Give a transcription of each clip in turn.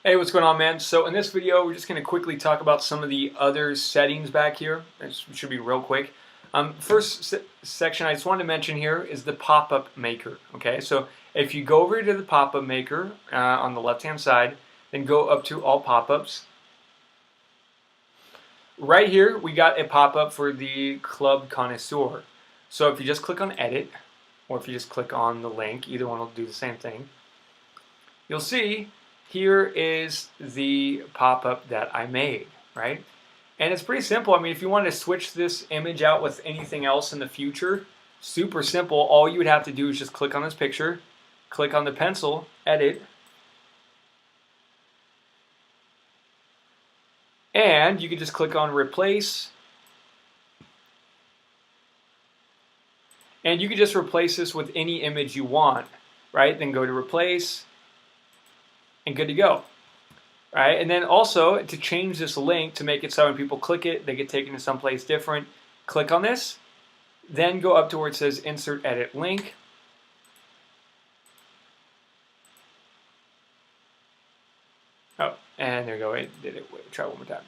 Hey, what's going on, man? So in this video, we're just going to quickly talk about some of the other settings back here. It should be real quick. First section I just wanted to mention here is the pop-up maker. Okay, so if you go over to the pop-up maker on the left-hand side, then go up to all pop-ups. Right here, we got a pop-up for the Club Connoisseur. So if you just click on Edit, or if you just click on the link, either one will do the same thing. You'll see here is the pop-up that I made, right? And it's pretty simple. I mean, if you wanted to switch this image out with anything else in the future, super simple. All you would have to do is just click on this picture, click on the pencil, edit, and you can just click on replace, and you can just replace this with any image you want, right? Then go to replace, and good to go. Right? And then also to change this link to make it so when people click it, they get taken to someplace different, click on this, then go up to where it says insert edit link. Oh, and there you go. Wait, did it? Wait, try one more time.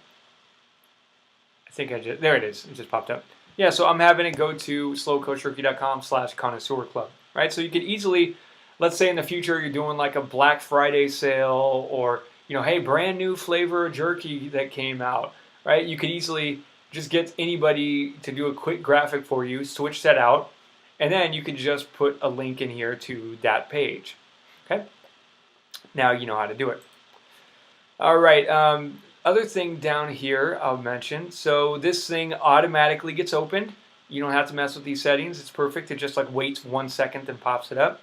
I think I just, there it is. It just popped up. Yeah, so I'm having it go to slocoachturkey.com/connoisseur club, right? So you could easily, let's say in the future you're doing like a Black Friday sale, or hey, brand new flavor of jerky that came out, right? You could easily just get anybody to do a quick graphic for you, switch that out, and then you could just put a link in here to that page. Okay, now you know how to do it. All right, other thing down here I'll mention, so this thing automatically gets opened. You don't have to mess with these settings. It's perfect. It just like waits 1 second and pops it up.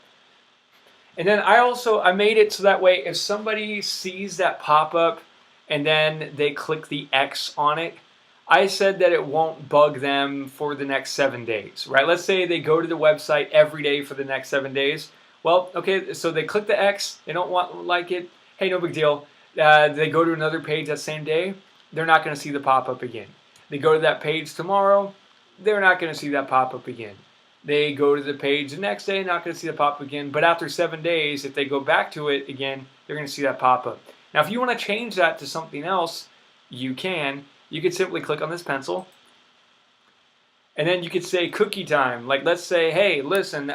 And then I made it so that way if somebody sees that pop-up and then they click the X on it, I said that it won't bug them for the next 7 days, right? Let's say they go to the website every day for the next 7 days. Well, okay, so they click the X, they don't like it, hey, no big deal. They go to another page that same day, they're not going to see the pop-up again. They go to that page tomorrow, they're not going to see that pop-up again. They go to the page the next day, not going to see the pop-up again. But after 7 days, if they go back to it again, they're going to see that pop-up. Now, if you want to change that to something else, you can. You could simply click on this pencil, and then you could say cookie time. Like, let's say, hey, listen,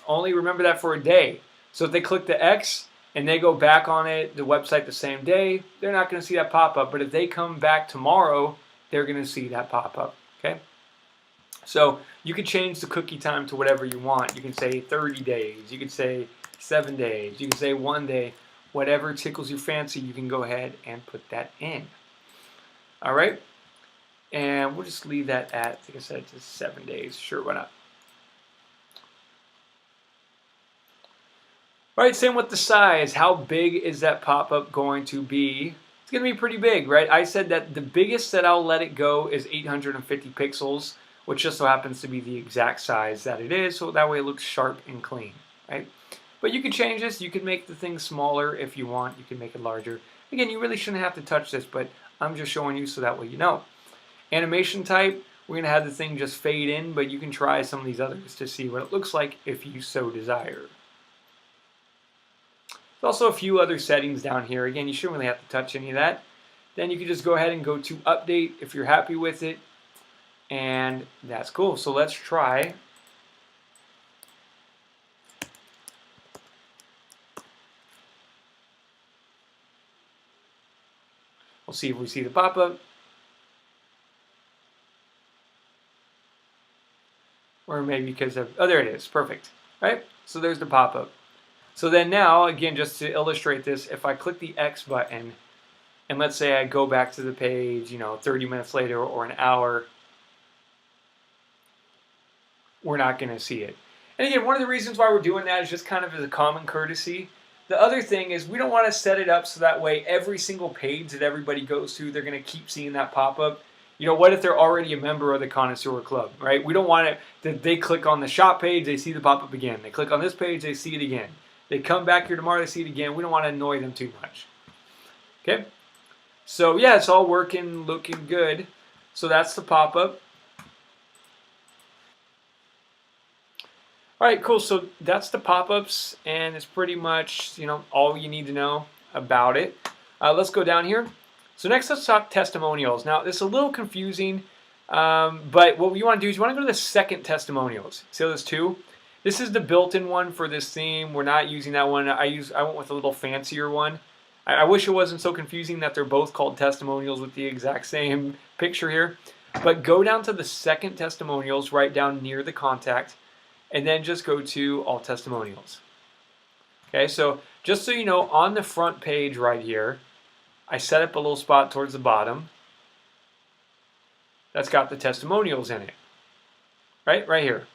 only remember that for a day. So if they click the X and they go back on it, the website the same day, they're not going to see that pop-up. But if they come back tomorrow, they're going to see that pop-up. Okay? So you can change the cookie time to whatever you want. You can say 30 days. You can say 7 days. You can say 1 day. Whatever tickles your fancy, you can go ahead and put that in. All right? And we'll just leave that at, like I said, just 7 days. Sure, why not? All right, same with the size. How big is that pop-up going to be? It's going to be pretty big, right? I said that the biggest that I'll let it go is 850 pixels. Which just so happens to be the exact size that it is, so that way it looks sharp and clean, right? But you can change this. You can make the thing smaller if you want. You can make it larger. Again, you really shouldn't have to touch this, but I'm just showing you so that way you know. Animation type, we're going to have the thing just fade in, but you can try some of these others to see what it looks like if you so desire. There's also a few other settings down here. Again, you shouldn't really have to touch any of that. Then you can just go ahead and go to update if you're happy with it. And that's cool. So let's try. We'll see if we see the pop-up. Or maybe because of, oh, there it is. Perfect. Right? So there's the pop-up. So then now, again, just to illustrate this, if I click the X button, and let's say I go back to the page, 30 minutes later or an hour, we're not going to see it. And again, one of the reasons why we're doing that is just kind of as a common courtesy. The other thing is we don't want to set it up so that way every single page that everybody goes to, they're going to keep seeing that pop-up. What if they're already a member of the Connoisseur Club, right? We don't want it that they click on the shop page, they see the pop-up again. They click on this page, they see it again. They come back here tomorrow, they see it again. We don't want to annoy them too much. Okay? So yeah, it's all working, looking good. So that's the pop-up. All right, cool. So that's the pop-ups, and it's pretty much all you need to know about it. Let's go down here. So next, let's talk testimonials. Now, this is a little confusing, but what you want to do is you want to go to the second testimonials. See those two? This is the built-in one for this theme. We're not using that one. I went with a little fancier one. I wish it wasn't so confusing that they're both called testimonials with the exact same picture here. But go down to the second testimonials, right down near the contact, and then just go to all testimonials. Okay, so just so you know, on the front page right here, I set up a little spot towards the bottom that's got the testimonials in it. Right here.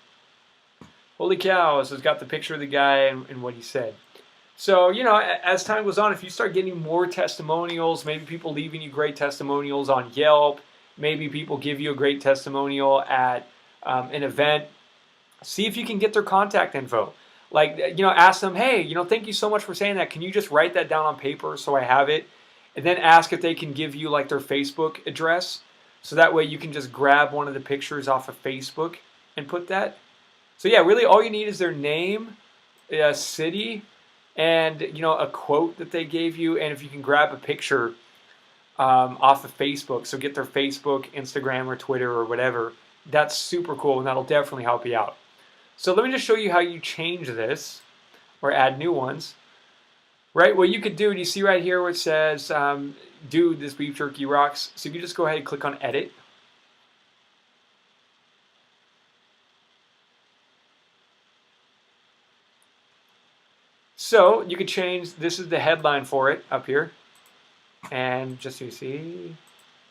Holy cow, so it's got the picture of the guy and what he said. So, you know, as time goes on, if you start getting more testimonials, maybe people leaving you great testimonials on Yelp, maybe people give you a great testimonial at an event, see if you can get their contact info. Like, you know, ask them, hey, you know, thank you so much for saying that. Can you just write that down on paper so I have it? And then ask if they can give you like their Facebook address. So that way you can just grab one of the pictures off of Facebook and put that. So yeah, really all you need is their name, city, and you know, a quote that they gave you, and if you can grab a picture off of Facebook, so get their Facebook, Instagram, or Twitter, or whatever. That's super cool, and that'll definitely help you out. So let me just show you how you change this, or add new ones. Right, what you could do, you see right here where it says, dude, this beef jerky rocks. So you can just go ahead and click on edit. So you could change, this is the headline for it up here. And just so you see,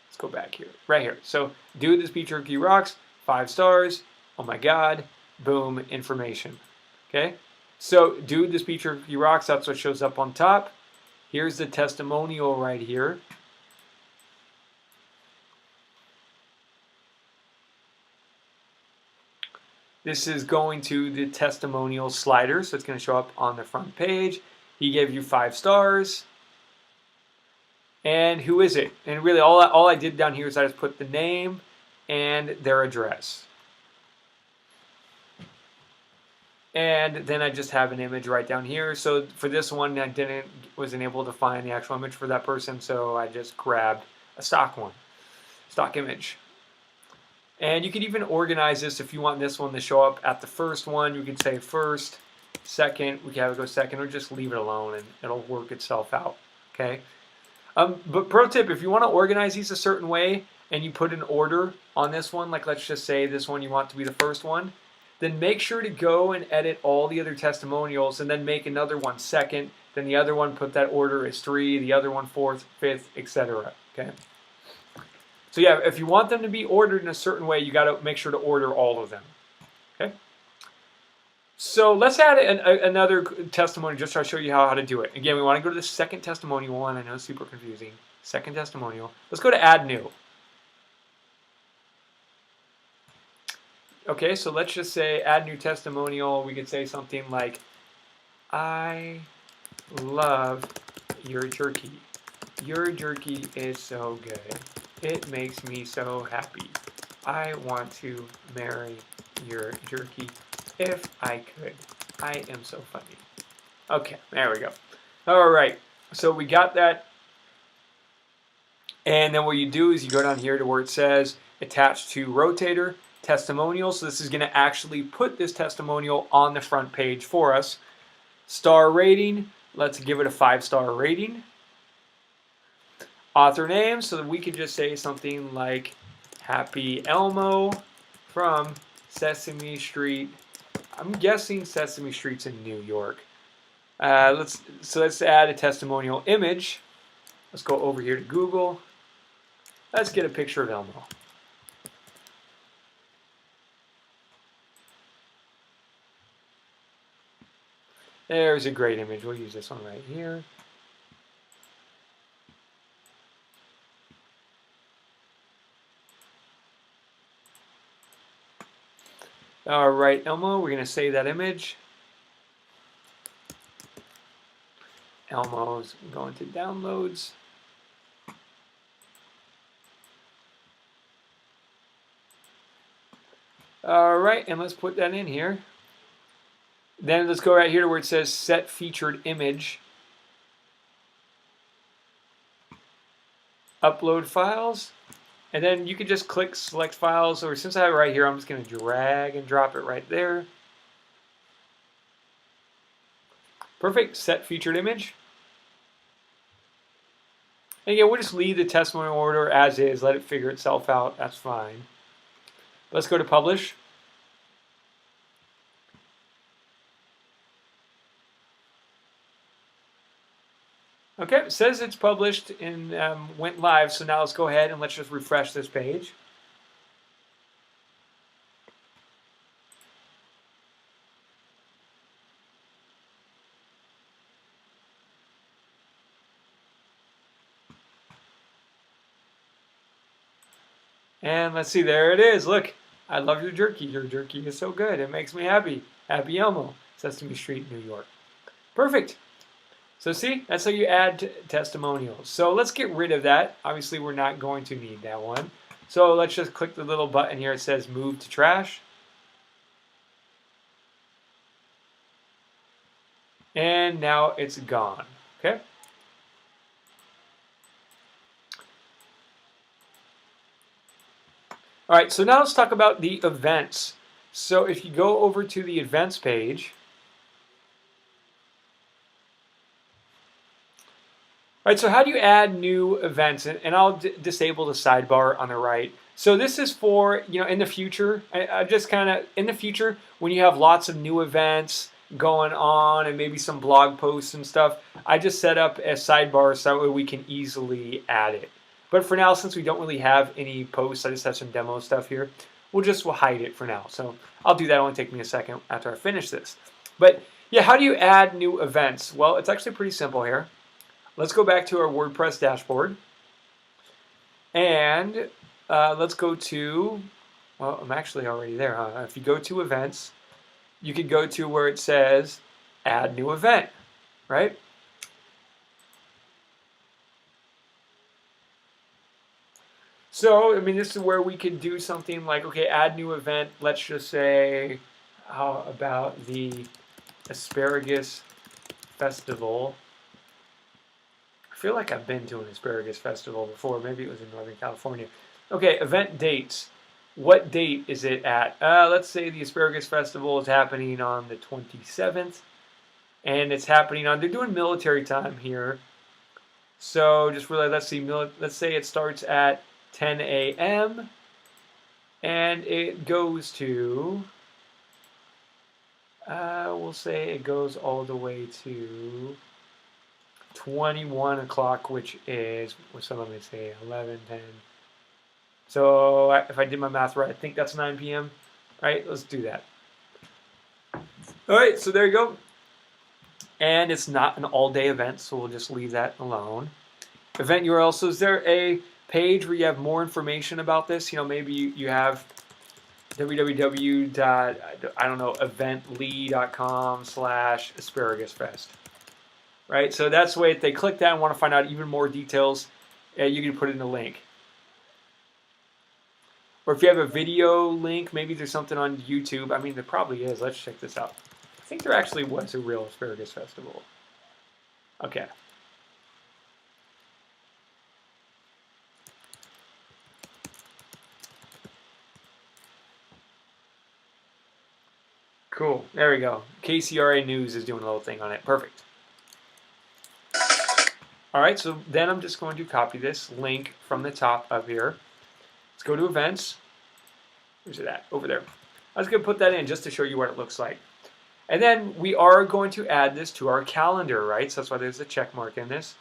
let's go back here, right here. So, dude, this beef jerky rocks, 5 stars, oh my God, boom, information, okay? So, dude, this beef jerky rocks, that's what shows up on top. Here's the testimonial right here. This is going to the testimonial slider, so it's going to show up on the front page. He gave you 5 stars. And who is it? And really, all I did down here is I just put the name and their address. And then I just have an image right down here. So for this one, I wasn't able to find the actual image for that person, so I just grabbed a stock image. And you could even organize this if you want this one to show up at the first one. You could say first, second, we can have it go second, or just leave it alone and it'll work itself out, okay? But pro tip, if you want to organize these a certain way and you put an order on this one, like let's just say this one you want to be the first one, then make sure to go and edit all the other testimonials and then make another one second, then the other one put that order as 3, the other one 4th, 5th, etc. Okay? So yeah, if you want them to be ordered in a certain way, you got to make sure to order all of them. Okay? So let's add another testimony just to show you how to do it. Again, we want to go to the second testimonial one. I know it's super confusing. Second testimonial. Let's go to add new. Okay, so let's just say add new testimonial. We could say something like, I love your jerky. Your jerky is so good. It makes me so happy. I want to marry your jerky if I could. I am so funny. Okay, there we go. All right, so we got that. And then what you do is you go down here to where it says attach to rotator. Testimonial, so this is going to actually put this testimonial on the front page for us. Star rating, let's give it a 5-star rating. Author name, so that we could just say something like Happy Elmo from Sesame Street. I'm guessing Sesame Street's in New York. Let's add a testimonial image. Let's go over here to Google. Let's get a picture of Elmo. There's a great image. We'll use this one right here. All right, Elmo, we're going to save that image. Elmo's going to downloads. All right, and let's put that in here. Then let's go right here to where it says set featured image. upload files, and then you can just click select files, or since I have it right here, I'm just going to drag and drop it right there. Perfect. Set featured image. And again, we'll just leave the testimonial order as is, let it figure itself out. That's fine. Let's go to publish. Okay, it says it's published and went live, so now let's go ahead and let's just refresh this page. And let's see, there it is. Look, I love your jerky. Your jerky is so good. It makes me happy. Happy Elmo, Sesame Street, New York. Perfect. So see, that's how you add testimonials. So let's get rid of that. Obviously, we're not going to need that one. So let's just click the little button here. It says move to trash. And now it's gone. Okay. All right, so now let's talk about the events. So if you go over to the events page, all right, so how do you add new events? And I'll disable the sidebar on the right. So this is for, in the future, I just kind of, in the future, when you have lots of new events going on and maybe some blog posts and stuff, I just set up a sidebar so that way we can easily add it. But for now, since we don't really have any posts, I just have some demo stuff here, we'll hide it for now. So I'll do that. It'll only take me a second after I finish this. But yeah, how do you add new events? Well, it's actually pretty simple here. Let's go back to our WordPress dashboard. And let's go to, well, I'm actually already there, huh? If you go to events, you could go to where it says add new event, right? So, I mean, this is where we could do something like, okay, add new event. Let's just say, how about the Asparagus Festival? I feel like I've been to an Asparagus Festival before. Maybe it was in Northern California. Okay, event dates. What date is it at? Let's say the Asparagus Festival is happening on the 27th. And it's happening on, they're doing military time here. So just really, let's say it starts at 10 a.m. and it goes to, we'll say it goes all the way to 21 o'clock, which is, so let me say 11, 10. So if I did my math right, I think that's 9 p.m. All right, let's do that. All right, so there you go. And it's not an all-day event, so we'll just leave that alone. Event URL, so is there a page where you have more information about this? Maybe you have www.evently.com/asparagus-fest. Right, so that's the way if they click that and want to find out even more details, you can put it in the link. Or if you have a video link, maybe there's something on YouTube. I mean, there probably is. Let's check this out. I think there actually was a real Asparagus Festival. Okay. Cool. There we go. KCRA News is doing a little thing on it. Perfect. All right, so then I'm just going to copy this link from the top up here. Let's go to events. Where's it at? Over there. I was going to put that in just to show you what it looks like. And then we are going to add this to our calendar, right? So that's why there's a check mark in this.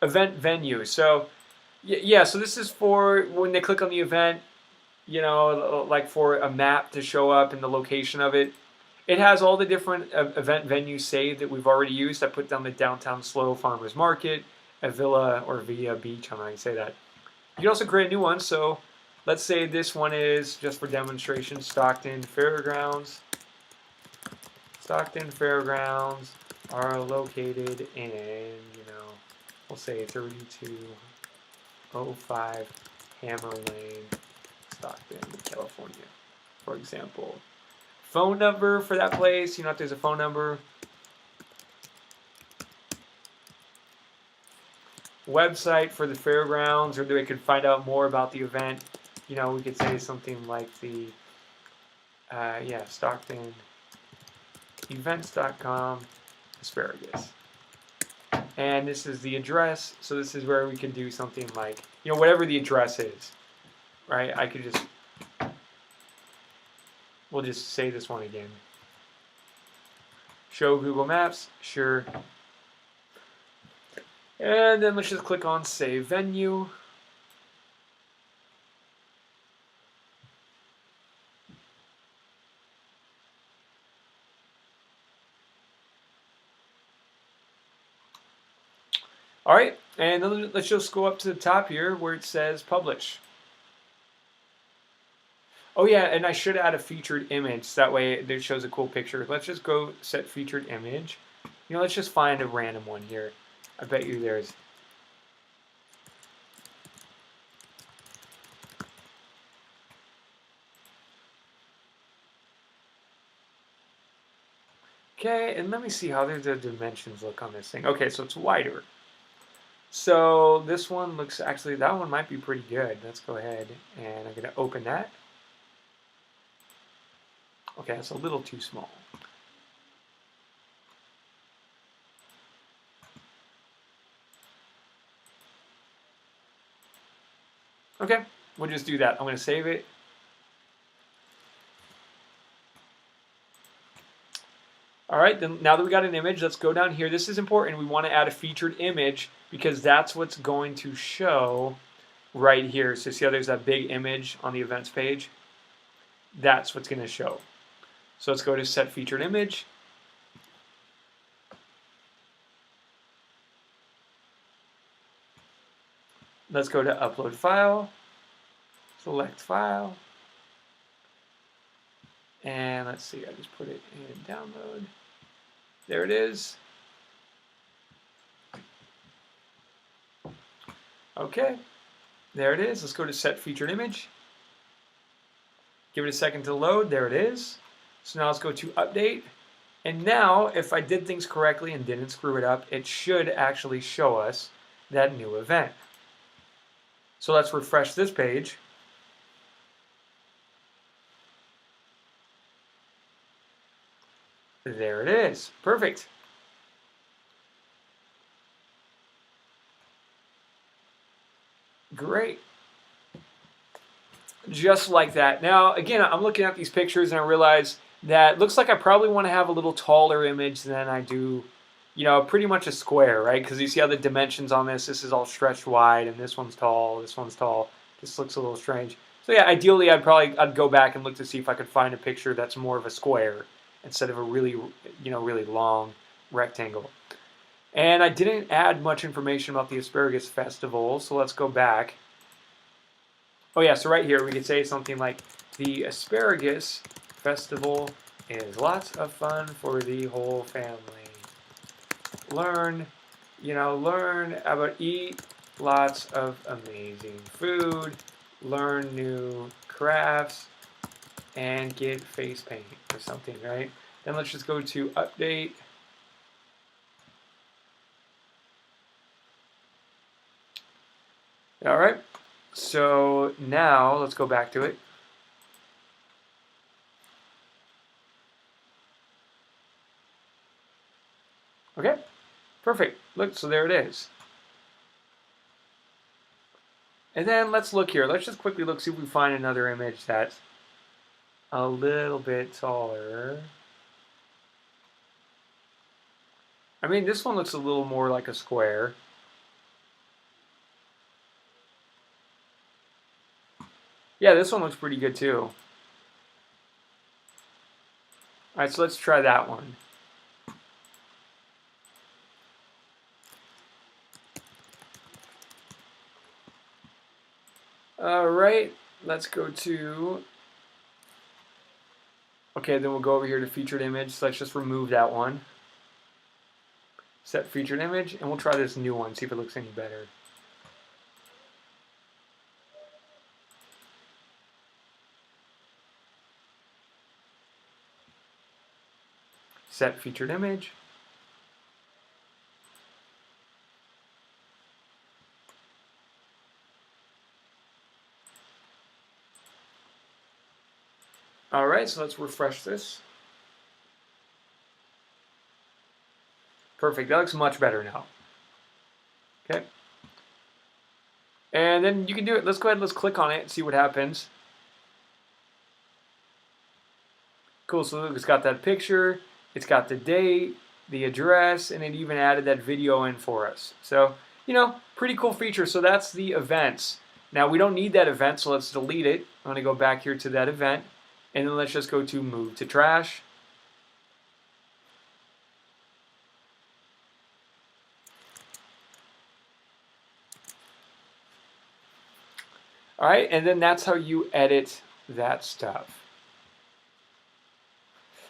Event venue. So, yeah, so this is for when they click on the event, like for a map to show up and the location of it. It has all the different event venues saved that we've already used. I put down the Downtown SLO Farmers Market, Avila or Villa Beach, I don't know how you say that. You can also create a new one. So let's say this one is just for demonstration, Stockton Fairgrounds. Stockton Fairgrounds are located in, we'll say 3205 Hammer Lane, Stockton, California, for example. Phone number for that place, if there's a phone number. website for the fairgrounds, or they could find out more about the event. You know, we could say something like the Stockton events.com asparagus. And this is the address, so this is where we can do something like, you know, whatever the address is, right? I could just, we'll just say this one again. Show Google Maps, sure. And then let's just click on Save Venue. All right, and then let's just go up to the top here where it says Publish. Oh yeah, and I should add a featured image. That way it shows a cool picture. Let's just go set featured image. You know, let's just find a random one here. I bet you there's... Okay, and let me see how the dimensions look on this thing. Okay, so it's wider. So this one looks, actually, that one might be pretty good. Let's go ahead and I'm going to open that. Okay, that's a little too small. Okay, we'll just do that. I'm going to save it. All right, then now that we got an image, let's go down here. This is important. We want to add a featured image because that's what's going to show right here. So see how there's that big image on the events page? That's what's going to show. So let's go to set featured image. Let's go to upload file, select file, and let's see, I just put it in download. There it is. Okay, there it is. Let's go to set featured image. Give it a second to load. There it is. So now let's go to update. And now, if I did things correctly and didn't screw it up, it should actually show us that new event. So let's refresh this page. There it is. Perfect. Great. Just like that. Now, again, I'm looking at these pictures and I realize that looks like I probably want to have a little taller image than I do, you know, pretty much a square, right? Because you see how the dimensions on this is all stretched wide, and this one's tall, this one's tall. This looks a little strange. So yeah, ideally I'd go back and look to see if I could find a picture that's more of a square instead of a really, you know, really long rectangle. And I didn't add much information about the Asparagus Festival, so let's go back. Oh yeah, so right here we could say something like, the Asparagus Festival is lots of fun for the whole family. Learn about eat lots of amazing food, learn new crafts, and get face paint or something, right? Then let's just go to update. All right, so now let's go back to it. Okay, perfect. Look, so there it is. And then let's look here. Let's just quickly look, see if we find another image that's a little bit taller. I mean, this one looks a little more like a square. Yeah, this one looks pretty good too. All right, so let's try that one. All right, let's go to, okay, then we'll go over here to featured image. So let's just remove that one. Set featured image, and we'll try this new one, see if it looks any better. Set featured image. All right, so let's refresh this. Perfect. That looks much better now. Okay. And then you can do it. Let's go ahead and let's click on it and see what happens. Cool. So look, it's got that picture. It's got the date, the address, and it even added that video in for us. So, you know, pretty cool feature. So that's the events. Now, we don't need that event, so let's delete it. I'm going to go back here to that event. And then let's just go to Move to Trash. All right, and then that's how you edit that stuff.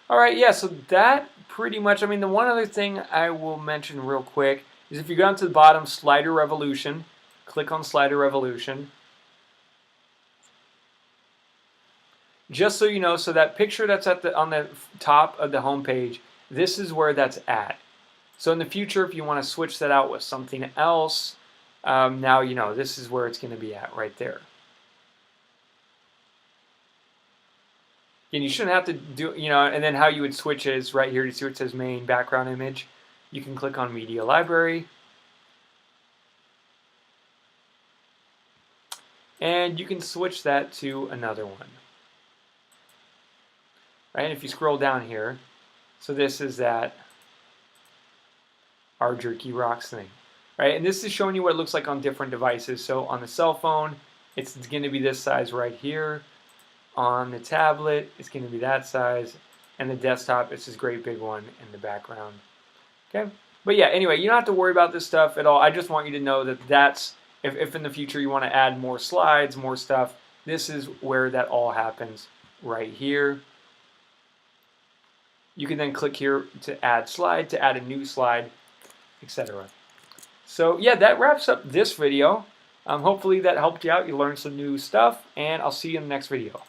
All right, yeah, so that pretty much, I mean, the one other thing I will mention real quick is if you go down to the bottom, Slider Revolution, click on Slider Revolution. Just so you know, so that picture that's on the top of the home page, this is where that's at. So in the future, if you want to switch that out with something else, now you know this is where it's going to be at right there. And you shouldn't have to do, you know, and then how you would switch it is right here. You see where it says main background image. You can click on Media Library. And you can switch that to another one. Right, and if you scroll down here, so this is that our Jerky Rocks thing. Right, and this is showing you what it looks like on different devices. So on the cell phone, it's going to be this size right here. On the tablet, it's going to be that size, and the desktop, it's this great big one in the background. Okay, but yeah, anyway, you don't have to worry about this stuff at all. I just want you to know that that's, if in the future you want to add more slides, more stuff, this is where that all happens right here. You can then click here to add slide, to add a new slide, etc. So yeah, that wraps up this video. Hopefully that helped you out. You learned some new stuff, and I'll see you in the next video.